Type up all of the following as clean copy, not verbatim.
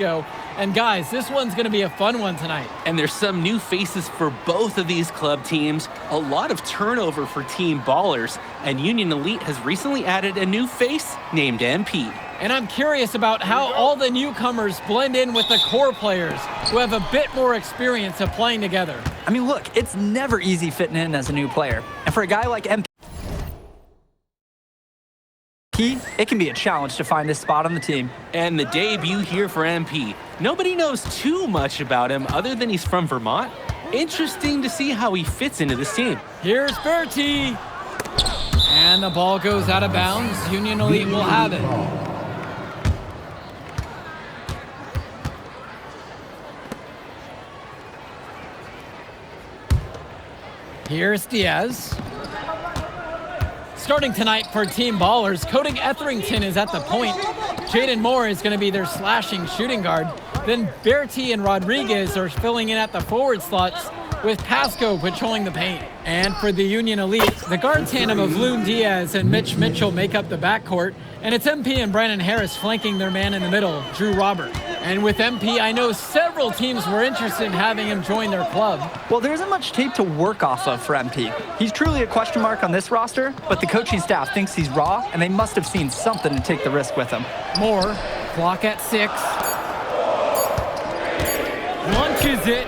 go. And guys, this one's going to be a fun one tonight. And there's some new faces for both of these club teams. A lot of turnover for Team Ballers. And Union Elite has recently added a new face named MP. And I'm curious about how all the newcomers blend in with the core players who have a bit more experience of playing together. I mean, look, it's never easy fitting in as a new player. And for a guy like MP, it can be a challenge to find his spot on the team. And the debut here for MP. Nobody knows too much about him other than he's from Vermont. Interesting to see how he fits into this team. Here's Bertie. And the ball goes out of bounds. Union Elite will have it. Here's Diaz. Starting tonight for Team Ballers, Cody Etherington is at the point. Jaden Moore is going to be their slashing shooting guard. Then Bertie and Rodriguez are filling in at the forward slots with Pasco patrolling the paint. And for the Union Elite, the guard tandem of Loon Diaz and Mitch Mitchell make up the backcourt. And it's MP and Brandon Harris flanking their man in the middle, Drew Robert. And with MP, I know several teams were interested in having him join their club. Well, there isn't much tape to work off of for MP. He's truly a question mark on this roster, but the coaching staff thinks he's raw, and they must have seen something to take the risk with him. Moore, clock at 6. Launches it.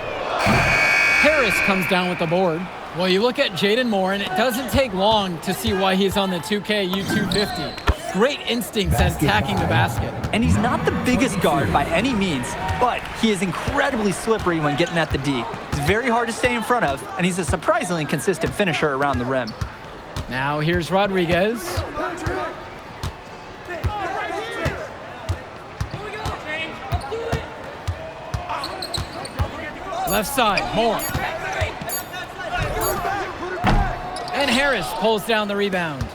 Harris comes down with the board. Well, you look at Jaden Moore, and it doesn't take long to see why he's on the 2K U250. Great instincts at attacking the basket. And he's not the biggest guard by any means, but he is incredibly slippery when getting at the D. He's very hard to stay in front of, and he's a surprisingly consistent finisher around the rim. Now here's Rodriguez. Left side, Moore. And Harris pulls down the rebound.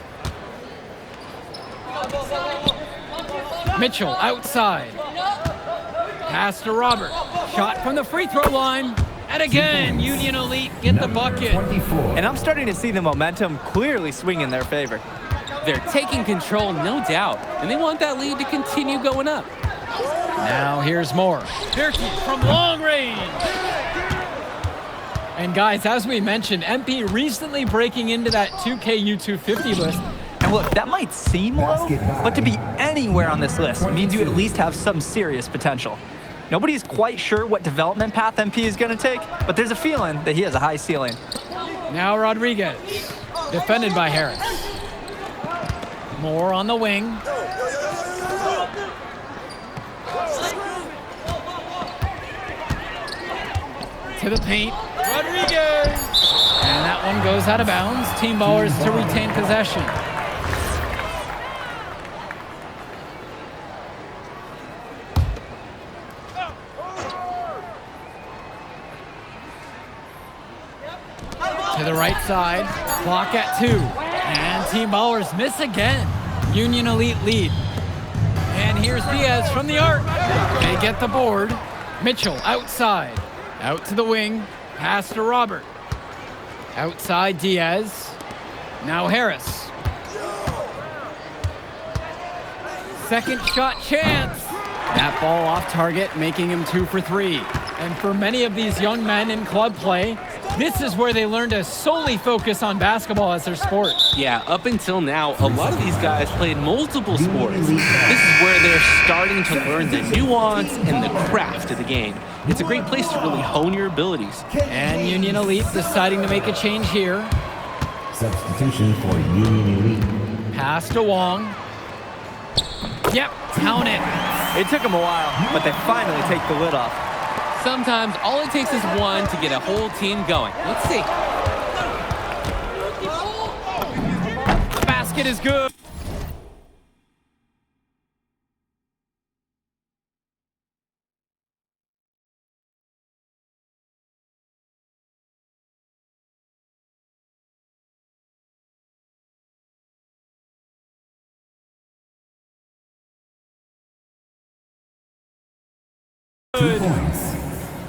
Mitchell outside. Pass to Robert. Shot from the free throw line. And again, Union Elite get the bucket. And I'm starting to see the momentum clearly swing in their favor. They're taking control, no doubt, and they want that lead to continue going up. Now here's Moore. Bertie from long range. And guys, as we mentioned, MP recently breaking into that 2K U250 list. And look, that might seem low, but to be anywhere on this list means you at least have some serious potential. Nobody's quite sure what development path MP is going to take, but there's a feeling that he has a high ceiling. Now Rodriguez, defended by Harris. Moore on the wing. To the paint, Rodriguez! And that one goes out of bounds. Team Ballers to retain possession. To the right side, clock at 2. And Team Ballers miss again. Union Elite lead. And here's Diaz from the arc. They get the board. Mitchell outside. Out to the wing. Pass to Robert. Outside Diaz. Now Harris. Second shot chance. That ball off target, making him 2 for 3. And for many of these young men in club play, this is where they learn to solely focus on basketball as their sport. Yeah, up until now, a lot of these guys played multiple sports. This is where they're starting to learn the nuance and the craft of the game. It's a great place to really hone your abilities. And Union Elite deciding to make a change here. Substitution for Union Elite. Pass to Wong. Yep, count it. It took them a while, but they finally take the lid off. Sometimes all it takes is one to get a whole team going. Let's see. The basket is good. Points.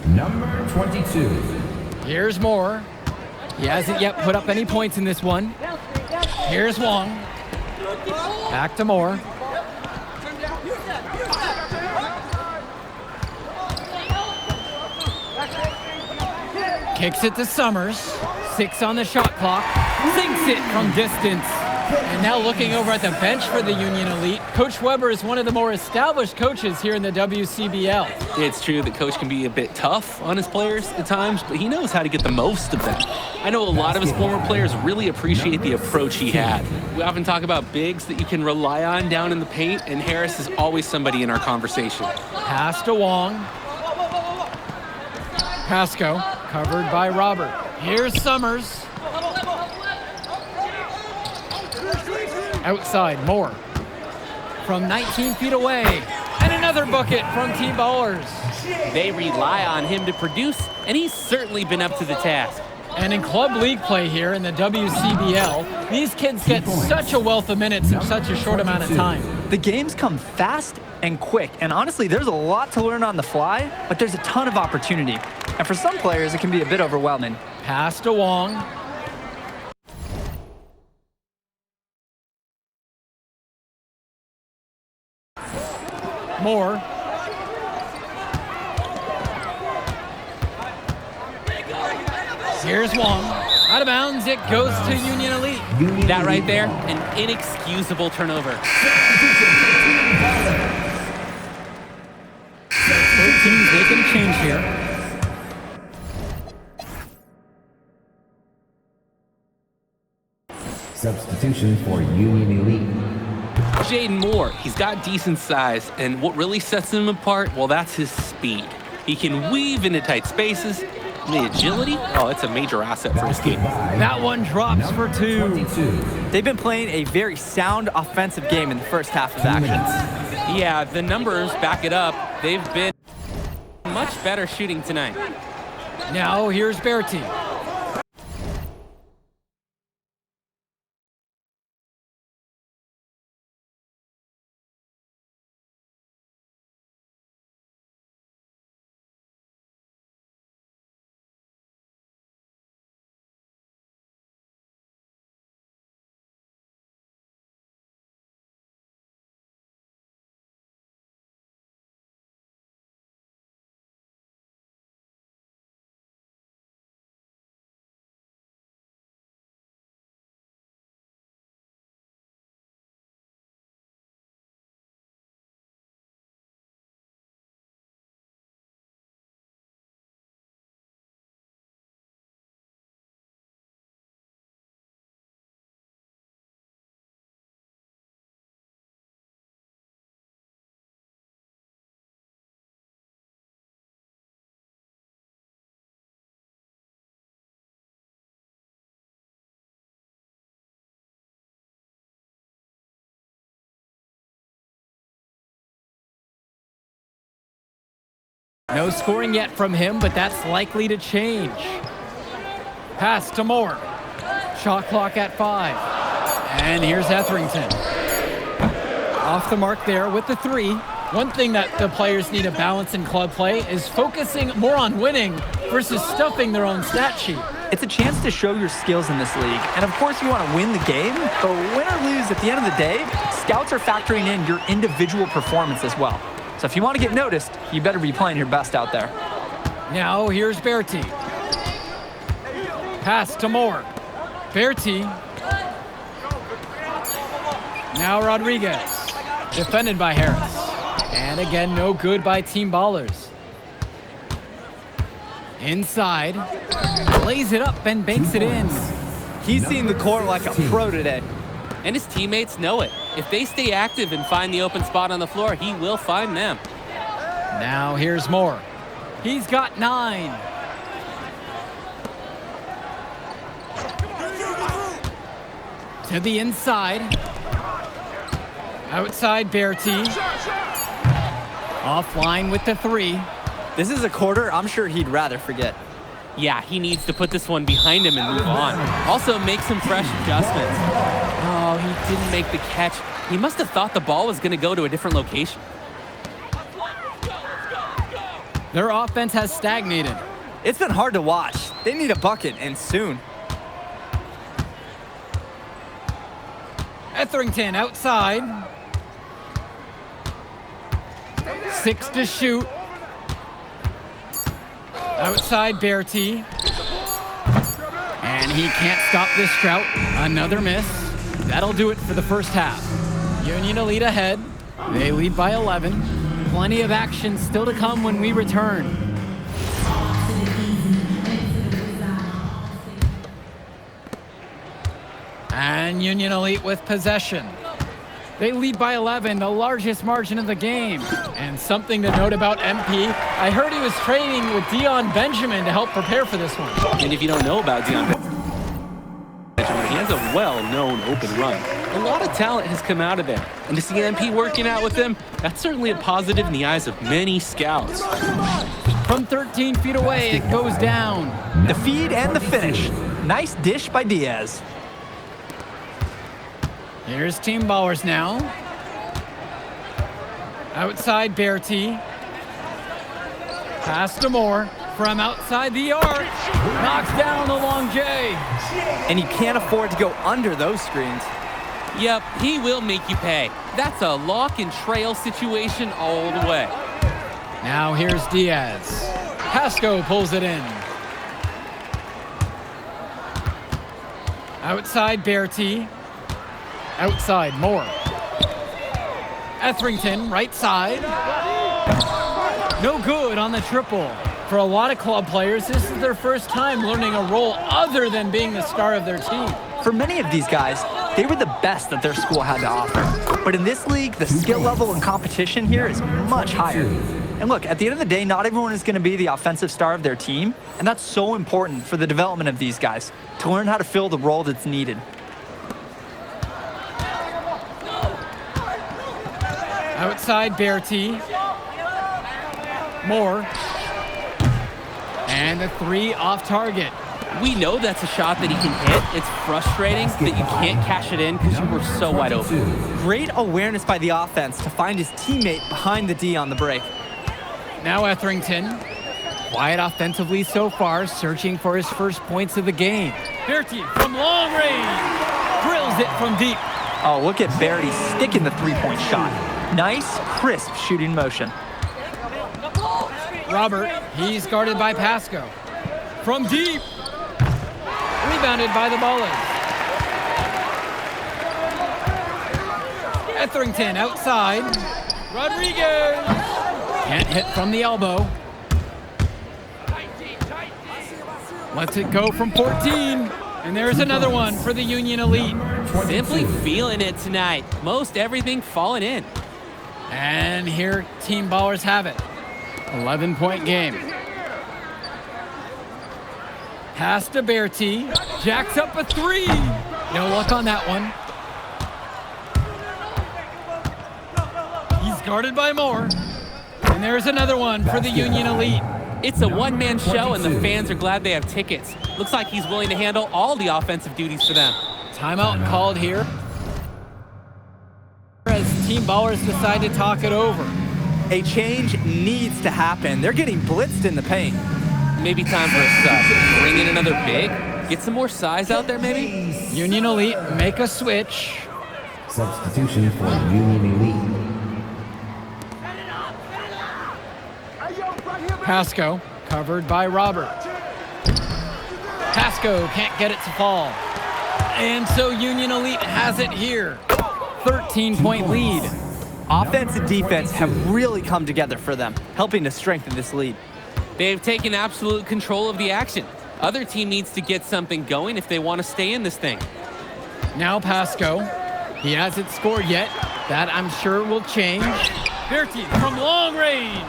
Number 22. Here's Moore. He hasn't yet put up any points in this one. Here's Wong. Back to Moore. Kicks it to Summers. 6 on the shot clock. Sinks it from distance. And now looking over at the bench for the Union Elite, Coach Weber is one of the more established coaches here in the WCBL. It's true that Coach can be a bit tough on his players at times, but he knows how to get the most of them. I know a lot of his former players really appreciate the approach he had. We often talk about bigs that you can rely on down in the paint, and Harris is always somebody in our conversation. Pass to Wong. Pasco, covered by Robert. Here's Summers. Outside, Moore. From 19 feet away. And another bucket from T-Ballers. They rely on him to produce, and he's certainly been up to the task. And in club league play here in the WCBL, these kids get such a wealth of minutes in such a short amount of time. The games come fast and quick, and honestly, there's a lot to learn on the fly, but there's a ton of opportunity. And for some players, it can be a bit overwhelming. Pass to Wong. Moore. Here's Wong. Out of bounds, it goes to Union Elite. That right there, an inexcusable turnover. Both teams making a change here. Substitution for Union Elite. Jaden Moore, he's got decent size, and what really sets him apart, well, that's his speed. He can weave into tight spaces. The agility, oh, it's a major asset for his game. That one drops for 2. 22. They've been playing a very sound offensive game in the first half of action. Yeah, the numbers back it up. They've been much better shooting tonight. Now here's Berti. No scoring yet from him, but that's likely to change. Pass to Moore. Shot clock at 5. And here's Etherington. Off the mark there with the 3. One thing that the players need to balance in club play is focusing more on winning versus stuffing their own stat sheet. It's a chance to show your skills in this league. And of course, you want to win the game, but win or lose, at the end of the day, scouts are factoring in your individual performance as well. So if you want to get noticed, you better be playing your best out there. Now here's Berti. Pass to Moore. Berti. Now Rodriguez. Defended by Harris. And again, no good by Team Ballers. Inside. Lays it up and banks it in. He's seen the court like a pro today. And his teammates know it. If they stay active and find the open spot on the floor, he will find them. Now here's Moore. He's got 9. To the inside. Outside Berti. Offline with the 3. This is a quarter I'm sure he'd rather forget. Yeah, he needs to put this one behind him and move on. Also, make some fresh adjustments. Oh, he didn't make the catch. He must have thought the ball was going to go to a different location. Their offense has stagnated. It's been hard to watch. They need a bucket, and soon. Etherington outside. 6 to shoot. Outside Berti. And he can't stop this drought. Another miss. That'll do it for the first half. Union Elite ahead. They lead by 11. Plenty of action still to come when we return. And Union Elite with possession. They lead by 11, the largest margin of the game. And something to note about MP, I heard he was training with Dion Benjamin to help prepare for this one. And if you don't know about Dion Benjamin, he has a well-known open run. A lot of talent has come out of there. And to see MP working out with him, that's certainly a positive in the eyes of many scouts. From 13 feet away, it goes down. The feed and the finish. Nice dish by Diaz. Here's Team Ballers now. Outside Berti. Pass to Moore from outside the arc. Knocks down the long J. And you can't afford to go under those screens. Yep, he will make you pay. That's a lock and trail situation all the way. Now here's Diaz. Pasco pulls it in. Outside Berti. Outside Moore. Etherington, right side. No good on the triple. For a lot of club players, this is their first time learning a role other than being the star of their team. For many of these guys, they were the best that their school had to offer. But in this league, the skill level and competition here is much higher. And look, at the end of the day, not everyone is going to be the offensive star of their team, and that's so important for the development of these guys, to learn how to fill the role that's needed. Outside Berti. Moore. And the three off target. We know that's a shot that he can hit. It's frustrating that you can't cash it in because you were so wide open. Great awareness by the offense to find his teammate behind the D on the break. Now Etherington. Quiet offensively so far, searching for his first points of the game. Berti from long range. Drills it from deep. Oh, look at Berti sticking the three-point shot. Nice, crisp shooting motion. Robert, he's guarded by Pasco. From deep. Rebounded by the Ballers. Etherington outside. Rodriguez. Can't hit from the elbow. Lets it go from 14. And there's another one for the Union Elite. Simply feeling it tonight. Most everything falling in. And here Team Ballers have it. 11-point game. Pass to Berti. Jacks up a three. No luck on that one. He's guarded by Moore. And there's another one for the Union Elite. It's a one-man show, and the fans are glad they have tickets. Looks like he's willing to handle all the offensive duties for them. Timeout called here as Team Ballers decide to talk it over. A change needs to happen. They're getting blitzed in the paint. Maybe time for a sub. Bring in another big. Get some more size out there, maybe? Union Elite make a switch. Substitution for Union Elite. Pasco, covered by Robert. Pasco can't get it to fall. And so Union Elite has it here. 13-point lead. Offense and defense have really come together for them, helping to strengthen this lead. They've taken absolute control of the action. Other team needs to get something going if they want to stay in this thing. Now Pasco. He hasn't scored yet. That I'm sure will change. Berti from long range.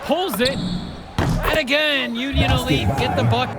Pulls it. And again, Union Elite get the bucket.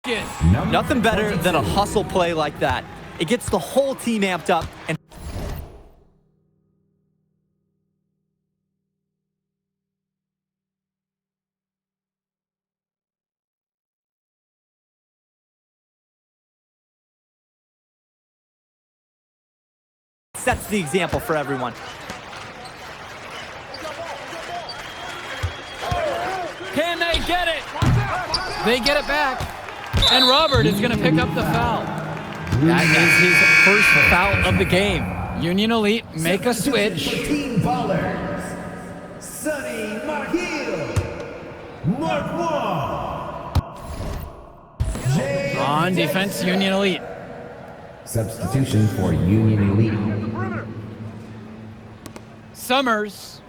bucket. Nothing better than a hustle play like that. It gets the whole team amped up and sets the example for everyone. Can they get it? They get it back. And Robert is going to pick up the foul. That is his first foul of the game. Union Elite make a switch. Team Ballers. Sonny Marhill. Mark Wall. On defense, Union Elite. Substitution for Union Elite. Summers.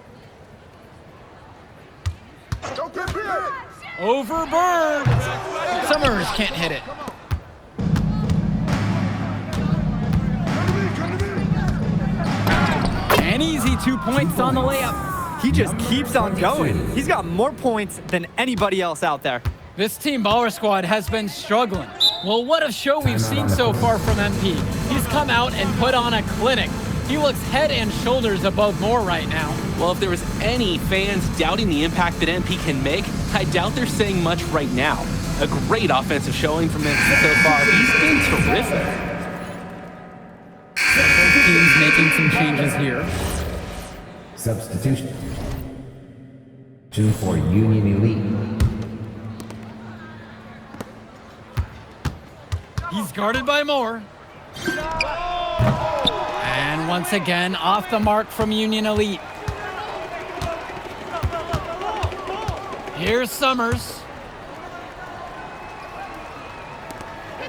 Over Bird. Summers can't hit it. An easy 2 points on the layup. He just keeps on going. He's got more points than anybody else out there. This Team Baller squad has been struggling. Well, what a show we've seen so far from MP. He's come out and put on a clinic. He looks head and shoulders above Moore right now. Well, if there was any fans doubting the impact that MP can make, I doubt they're saying much right now. A great offensive showing from him so far. He's been terrific. Team's making some changes here. Substitution for Union Elite. He's guarded by Moore. And once again, off the mark from Union Elite. Here's Summers.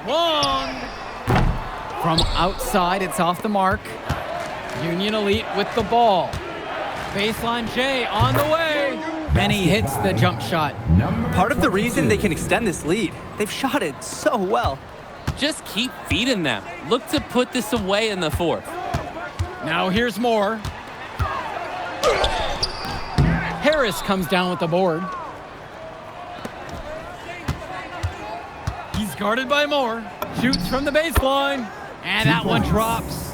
Long. From outside, it's off the mark. Union Elite with the ball. Baseline J on the way. And he hits the jump shot. Part of the reason they can extend this lead, they've shot it so well. Just keep feeding them. Look to put this away in the fourth. Now here's Moore. Harris comes down with the board. He's guarded by Moore. Shoots from the baseline. And that one drops.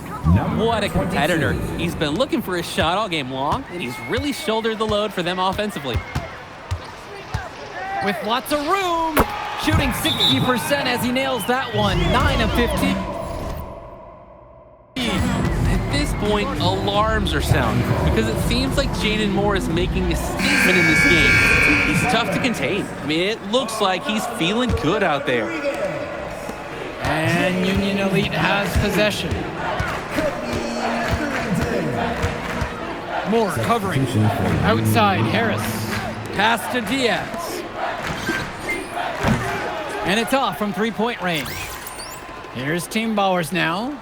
What a competitor. He's been looking for his shot all game long, and he's really shouldered the load for them offensively. With lots of room. Shooting 60% as he nails that one. 9 of 15. At this point, alarms are sounding because it seems like Jaden Moore is making a statement in this game. He's tough to contain. I mean, it looks like he's feeling good out there. And Union Elite has possession. Moore covering. Outside, Harris. Pass to Diaz. And it's off from three-point range. Here's Team Bowers now.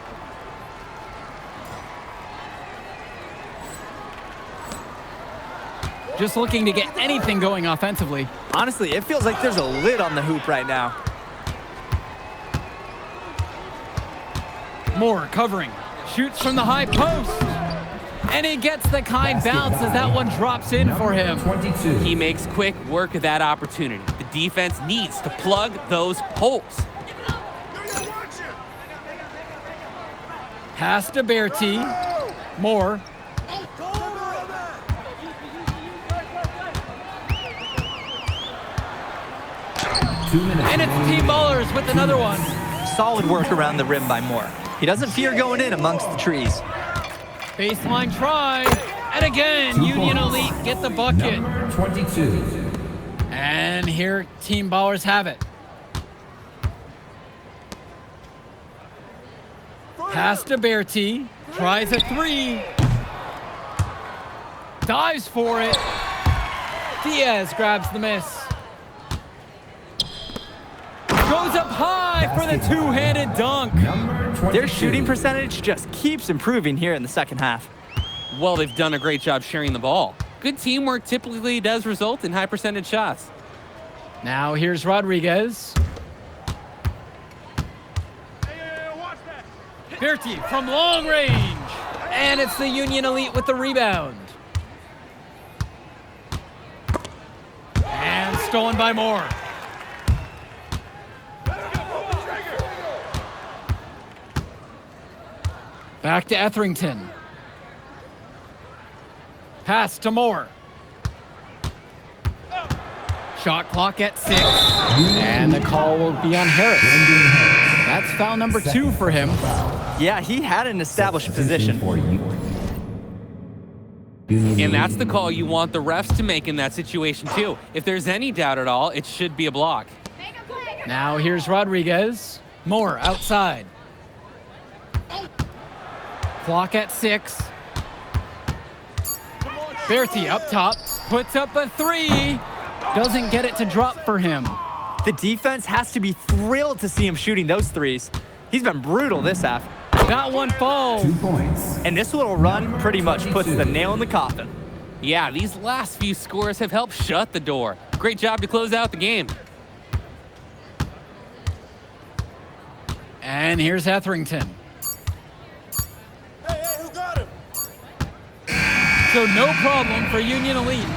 Just looking to get anything going offensively. Honestly, it feels like there's a lid on the hoop right now. Moore covering. Shoots from the high post. And he gets the kind bounce as that one drops in for him. He makes quick work of that opportunity. The defense needs to plug those holes. Pass to Bertie. Moore. And it's Team Ballers with another one. Solid work around the rim by Moore. He doesn't fear going in amongst the trees. Baseline try. And again, Union Elite get the bucket. 22. And here Team Ballers have it. Pass to Bertie. Tries a three. Dives for it. Diaz grabs the miss. Goes up high for the two-handed dunk. Their shooting percentage just keeps improving here in the second half. Well, they've done a great job sharing the ball. Good teamwork typically does result in high percentage shots. Now here's Rodriguez. Bertie from long range. And it's the Union Elite with the rebound. And stolen by Moore. Back to Etherington. Pass to Moore. Shot clock at 6. And the call will be on Harris. That's foul number 2 for him. Yeah, he had an established position. For Union And that's Elite. the call you want the refs to make in that situation, too. If there's any doubt at all, it should be a block. Now here's Rodriguez. Moore outside. Clock at 6. Berti up top. Puts up a 3. Doesn't get it to drop for him. The defense has to be thrilled to see him shooting those threes. He's been brutal this half. That one falls. 2 points. And this little run pretty much puts the nail in the coffin. Yeah, these last few scores have helped shut the door. Great job to close out the game. And here's Etherington. So no problem for Union Elite.